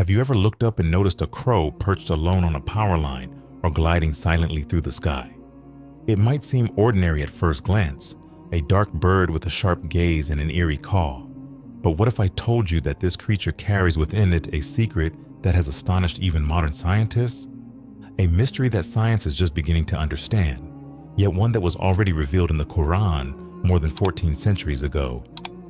Have you ever looked up and noticed a crow perched alone on a power line or gliding silently through the sky? It might seem ordinary at first glance, a dark bird with a sharp gaze and an eerie caw. But what if I told you that this creature carries within it a secret that has astonished even modern scientists? A mystery that science is just beginning to understand, yet one that was already revealed in the Qur'an more than 14 centuries ago.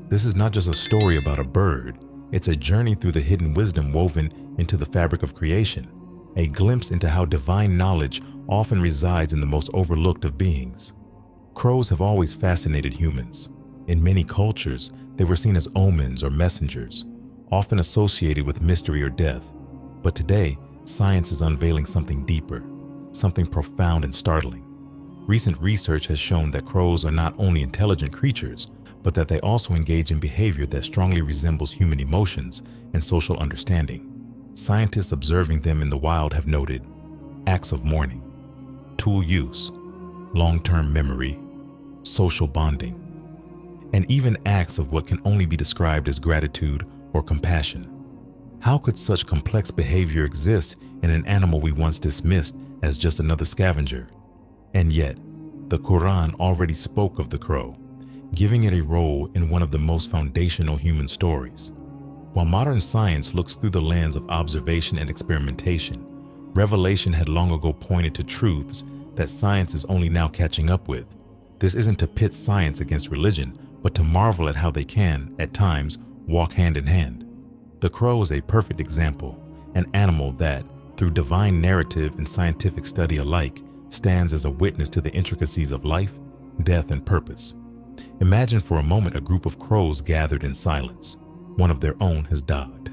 This is not just a story about a bird, it's a journey through the hidden wisdom woven into the fabric of creation, a glimpse into how divine knowledge often resides in the most overlooked of beings. Crows have always fascinated humans. In many cultures, they were seen as omens or messengers, often associated with mystery or death. But today, science is unveiling something deeper, something profound and startling. Recent research has shown that crows are not only intelligent creatures, but that they also engage in behavior that strongly resembles human emotions and social understanding. Scientists observing them in the wild have noted acts of mourning, tool use, long-term memory, social bonding, and even acts of what can only be described as gratitude or compassion. How could such complex behavior exist in an animal we once dismissed as just another scavenger? And yet, the Qur'an already spoke of the crow, giving it a role in one of the most foundational human stories. While modern science looks through the lens of observation and experimentation, revelation had long ago pointed to truths that science is only now catching up with. This isn't to pit science against religion, but to marvel at how they can, at times, walk hand in hand. The crow is a perfect example, an animal that, through divine narrative and scientific study alike, stands as a witness to the intricacies of life, death, and purpose. Imagine for a moment a group of crows gathered in silence. One of their own has died.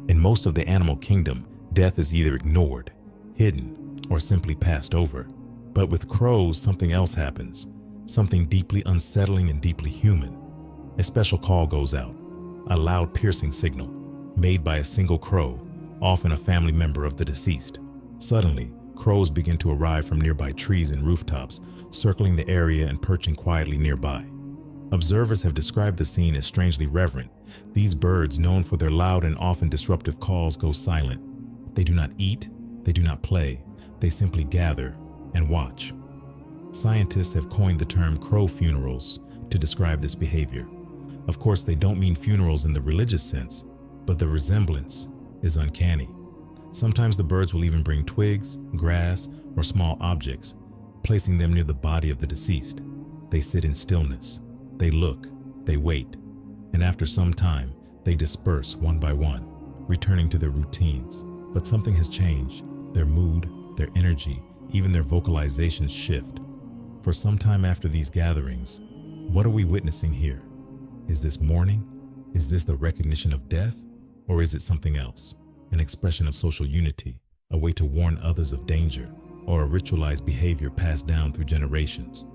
In most of the animal kingdom, death is either ignored, hidden, or simply passed over. But with crows, something else happens, something deeply unsettling and deeply human. A special call goes out, a loud piercing signal, made by a single crow, often a family member of the deceased. Suddenly, crows begin to arrive from nearby trees and rooftops, circling the area and perching quietly nearby. Observers have described the scene as strangely reverent. These birds, known for their loud and often disruptive calls, go silent. They do not eat, they do not play, they simply gather and watch. Scientists have coined the term crow funerals to describe this behavior. Of course, they don't mean funerals in the religious sense, but the resemblance is uncanny. Sometimes the birds will even bring twigs, grass, or small objects, placing them near the body of the deceased. They sit in stillness. They look, they wait, and after some time, they disperse one by one, returning to their routines. But something has changed. Their mood, their energy, even their vocalizations shift. For some time after these gatherings, what are we witnessing here? Is this mourning? Is this the recognition of death? Or is it something else? An expression of social unity, a way to warn others of danger, or a ritualized behavior passed down through generations?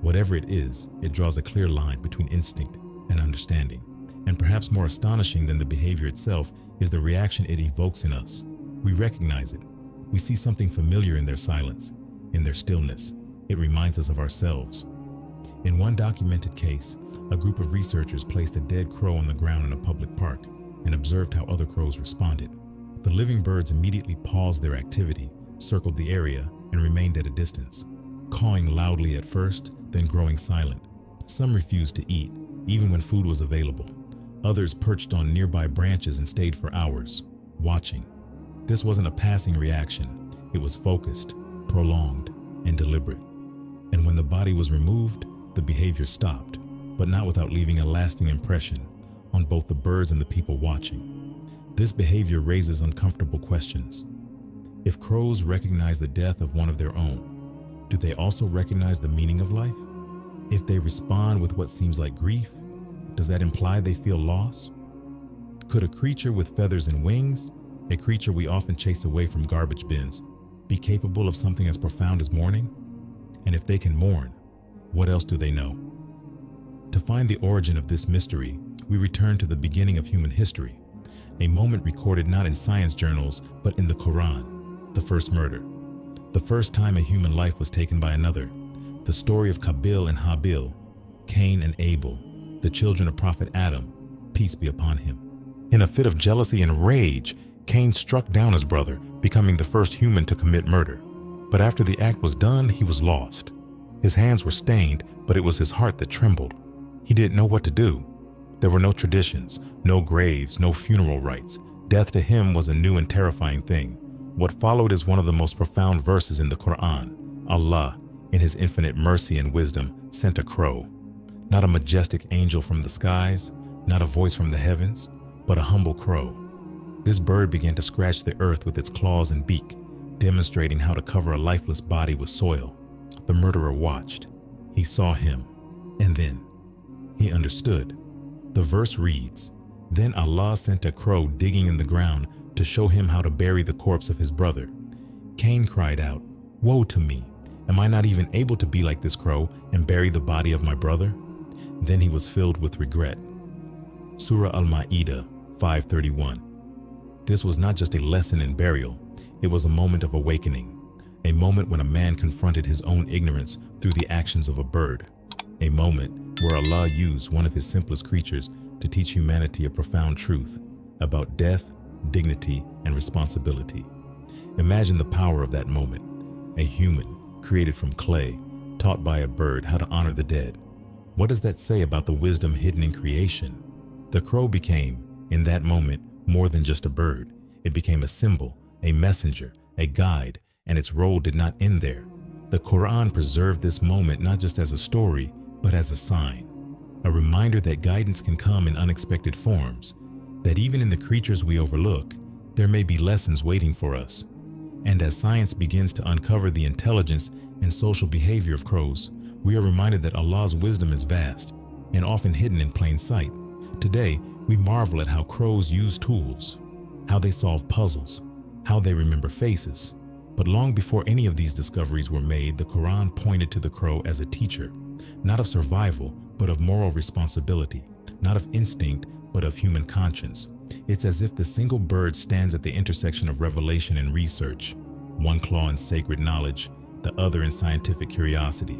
Whatever it is, it draws a clear line between instinct and understanding. And perhaps more astonishing than the behavior itself is the reaction it evokes in us. We recognize it. We see something familiar in their silence, in their stillness. It reminds us of ourselves. In one documented case, a group of researchers placed a dead crow on the ground in a public park and observed how other crows responded. The living birds immediately paused their activity, circled the area, and remained at a distance, cawing loudly at first, then growing silent. Some refused to eat, even when food was available. Others perched on nearby branches and stayed for hours, watching. This wasn't a passing reaction. It was focused, prolonged, and deliberate. And when the body was removed, the behavior stopped, but not without leaving a lasting impression on both the birds and the people watching. This behavior raises uncomfortable questions. If crows recognize the death of one of their own, do they also recognize the meaning of life? If they respond with what seems like grief, does that imply they feel loss? Could a creature with feathers and wings, a creature we often chase away from garbage bins, be capable of something as profound as mourning? And if they can mourn, what else do they know? To find the origin of this mystery, we return to the beginning of human history, a moment recorded not in science journals, but in the Qur'an, the first murder, the first time a human life was taken by another, the story of Qabil and Habil, Cain and Abel, the children of Prophet Adam, peace be upon him. In a fit of jealousy and rage, Cain struck down his brother, becoming the first human to commit murder. But after the act was done, he was lost. His hands were stained, but it was his heart that trembled. He didn't know what to do. There were no traditions, no graves, no funeral rites. Death to him was a new and terrifying thing. What followed is one of the most profound verses in the Qur'an. Allah, in His infinite mercy and wisdom, sent a crow. Not a majestic angel from the skies, not a voice from the heavens, but a humble crow. This bird began to scratch the earth with its claws and beak, demonstrating how to cover a lifeless body with soil. The murderer watched. He saw him, and then he understood. The verse reads, "Then Allah sent a crow digging in the ground to show him how to bury the corpse of his brother. Cain cried out, 'Woe to me! Am I not even able to be like this crow and bury the body of my brother?' Then he was filled with regret." Surah Al-Ma'idah 5:31. This was not just a lesson in burial, it was a moment of awakening, a moment when a man confronted his own ignorance through the actions of a bird, a moment where Allah used one of His simplest creatures to teach humanity a profound truth about death, dignity, and responsibility. Imagine the power of that moment, a human created from clay, taught by a bird how to honor the dead. What does that say about the wisdom hidden in creation? The crow became, in that moment, more than just a bird. It became a symbol, a messenger, a guide, and its role did not end there. The Qur'an preserved this moment not just as a story, but as a sign, a reminder that guidance can come in unexpected forms, that even in the creatures we overlook, there may be lessons waiting for us. And as science begins to uncover the intelligence and social behavior of crows, we are reminded that Allah's wisdom is vast and often hidden in plain sight. Today, we marvel at how crows use tools, how they solve puzzles, how they remember faces. But long before any of these discoveries were made, the Quran pointed to the crow as a teacher, not of survival, but of moral responsibility, not of instinct, but of human conscience. It's as if the single bird stands at the intersection of revelation and research, one claw in sacred knowledge, the other in scientific curiosity.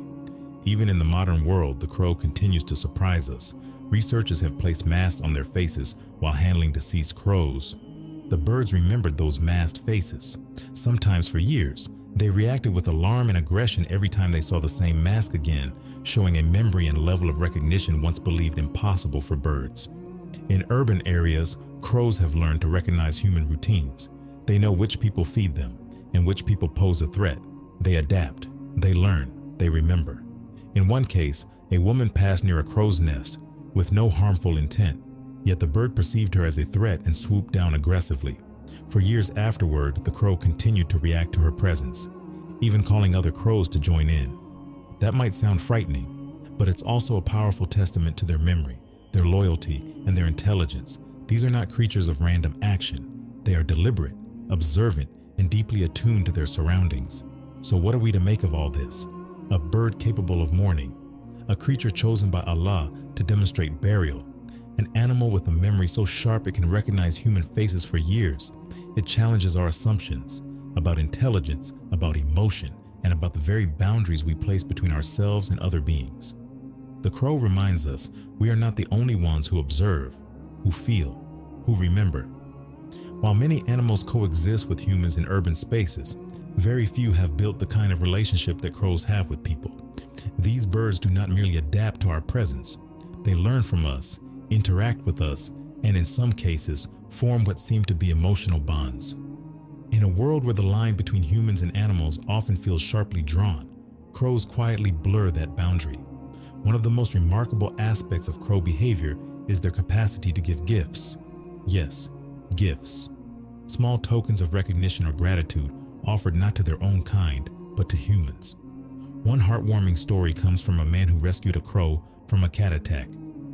Even in the modern world, the crow continues to surprise us. Researchers have placed masks on their faces while handling deceased crows. The birds remembered those masked faces. Sometimes for years, they reacted with alarm and aggression every time they saw the same mask again, showing a memory and level of recognition once believed impossible for birds. In urban areas, crows have learned to recognize human routines. They know which people feed them and which people pose a threat. They adapt, they learn, they remember. In one case, a woman passed near a crow's nest with no harmful intent, yet the bird perceived her as a threat and swooped down aggressively. For years afterward, the crow continued to react to her presence, even calling other crows to join in. That might sound frightening, but it's also a powerful testament to their memory, their loyalty, and their intelligence. These are not creatures of random action. They are deliberate, observant, and deeply attuned to their surroundings. So what are we to make of all this? A bird capable of mourning, a creature chosen by Allah to demonstrate burial, an animal with a memory so sharp it can recognize human faces for years. It challenges our assumptions about intelligence, about emotion, and about the very boundaries we place between ourselves and other beings. The crow reminds us we are not the only ones who observe, who feel, who remember. While many animals coexist with humans in urban spaces, very few have built the kind of relationship that crows have with people. These birds do not merely adapt to our presence. They learn from us, interact with us, and in some cases, form what seem to be emotional bonds. In a world where the line between humans and animals often feels sharply drawn, crows quietly blur that boundary. One of the most remarkable aspects of crow behavior is their capacity to give gifts. Yes, gifts. Small tokens of recognition or gratitude offered not to their own kind, but to humans. One heartwarming story comes from a man who rescued a crow from a cat attack.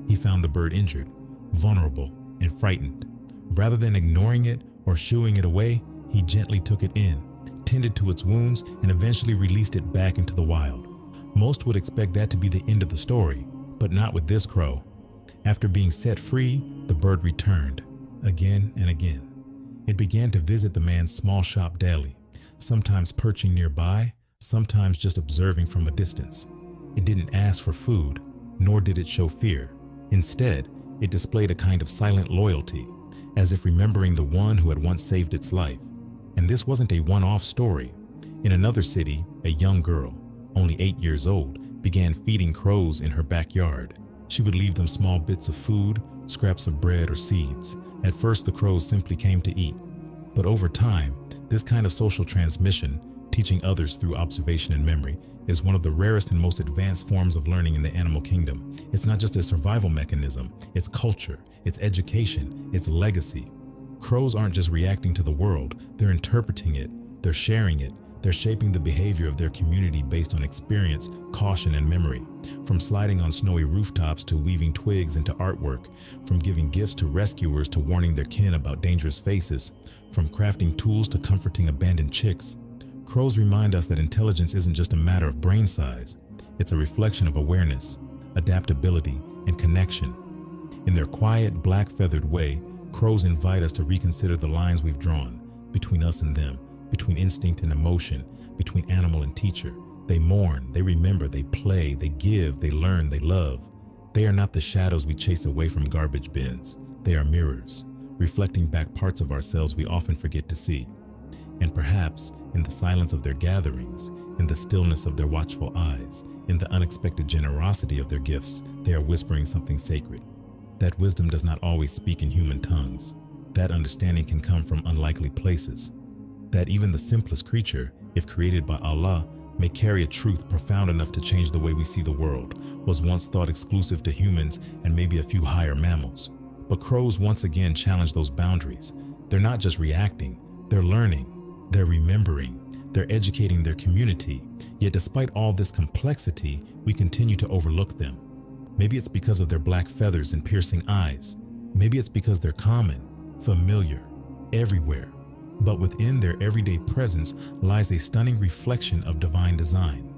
He found the bird injured, vulnerable, and frightened. Rather than ignoring it or shooing it away, he gently took it in, tended to its wounds, and eventually released it back into the wild. Most would expect that to be the end of the story, but not with this crow. After being set free, the bird returned, again and again. It began to visit the man's small shop daily, sometimes perching nearby, sometimes just observing from a distance. It didn't ask for food, nor did it show fear. Instead, it displayed a kind of silent loyalty, as if remembering the one who had once saved its life. And this wasn't a one-off story. In another city, a young girl, only 8 years old, began feeding crows in her backyard. She would leave them small bits of food, scraps of bread or seeds. At first, the crows simply came to eat. But over time, this kind of social transmission, teaching others through observation and memory, is one of the rarest and most advanced forms of learning in the animal kingdom. It's not just a survival mechanism, it's culture, it's education, it's legacy. Crows aren't just reacting to the world, they're interpreting it, they're sharing it, they're shaping the behavior of their community based on experience, caution, and memory. From sliding on snowy rooftops to weaving twigs into artwork, from giving gifts to rescuers to warning their kin about dangerous faces, from crafting tools to comforting abandoned chicks. Crows remind us that intelligence isn't just a matter of brain size, it's a reflection of awareness, adaptability, and connection. In their quiet, black-feathered way, crows invite us to reconsider the lines we've drawn between us and them, between instinct and emotion, between animal and teacher. They mourn, they remember, they play, they give, they learn, they love. They are not the shadows we chase away from garbage bins. They are mirrors, reflecting back parts of ourselves we often forget to see. And perhaps, in the silence of their gatherings, in the stillness of their watchful eyes, in the unexpected generosity of their gifts, they are whispering something sacred. That wisdom does not always speak in human tongues. That understanding can come from unlikely places. That even the simplest creature, if created by Allah, may carry a truth profound enough to change the way we see the world, was once thought exclusive to humans and maybe a few higher mammals. But crows once again challenge those boundaries. They're not just reacting, they're learning, they're remembering, they're educating their community. Yet despite all this complexity, we continue to overlook them. Maybe it's because of their black feathers and piercing eyes. Maybe it's because they're common, familiar, everywhere. But within their everyday presence lies a stunning reflection of divine design.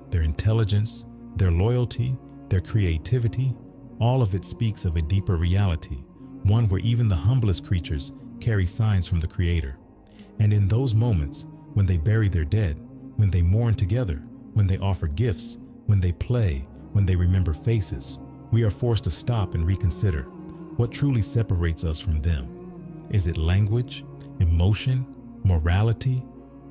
Their intelligence, their loyalty, their creativity, all of it speaks of a deeper reality, one where even the humblest creatures carry signs from the Creator. And in those moments, when they bury their dead, when they mourn together, when they offer gifts, when they play, when they remember faces, we are forced to stop and reconsider what truly separates us from them. Is it language, emotion, morality,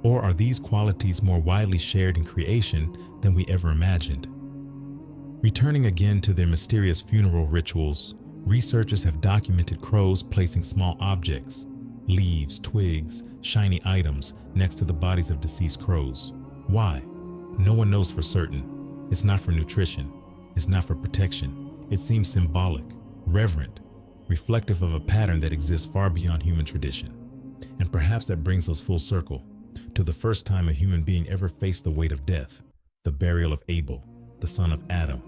or are these qualities more widely shared in creation than we ever imagined? Returning again to their mysterious funeral rituals, researchers have documented crows placing small objects, leaves, twigs, shiny items next to the bodies of deceased crows. Why? No one knows for certain. It's not for nutrition. It's not for protection. It seems symbolic, reverent, reflective of a pattern that exists far beyond human tradition. And perhaps that brings us full circle to the first time a human being ever faced the weight of death, the burial of Abel, the son of Adam.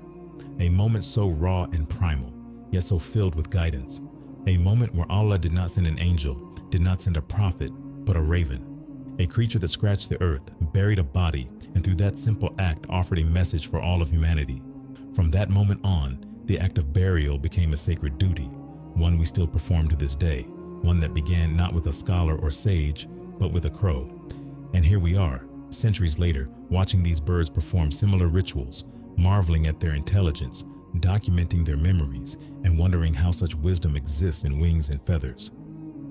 A moment so raw and primal, yet so filled with guidance. A moment where Allah did not send an angel, did not send a prophet, but a raven. A creature that scratched the earth, buried a body, and through that simple act offered a message for all of humanity. From that moment on, the act of burial became a sacred duty, one we still perform to this day, one that began not with a scholar or sage, but with a crow. And here we are, centuries later, watching these birds perform similar rituals, marveling at their intelligence, documenting their memories, and wondering how such wisdom exists in wings and feathers.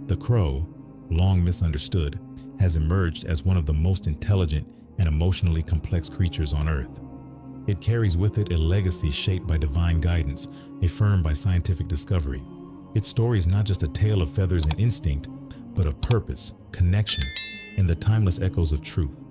The crow, long misunderstood, has emerged as one of the most intelligent and emotionally complex creatures on Earth. It carries with it a legacy shaped by divine guidance, affirmed by scientific discovery. Its story is not just a tale of feathers and instinct, but of purpose, connection, and the timeless echoes of truth.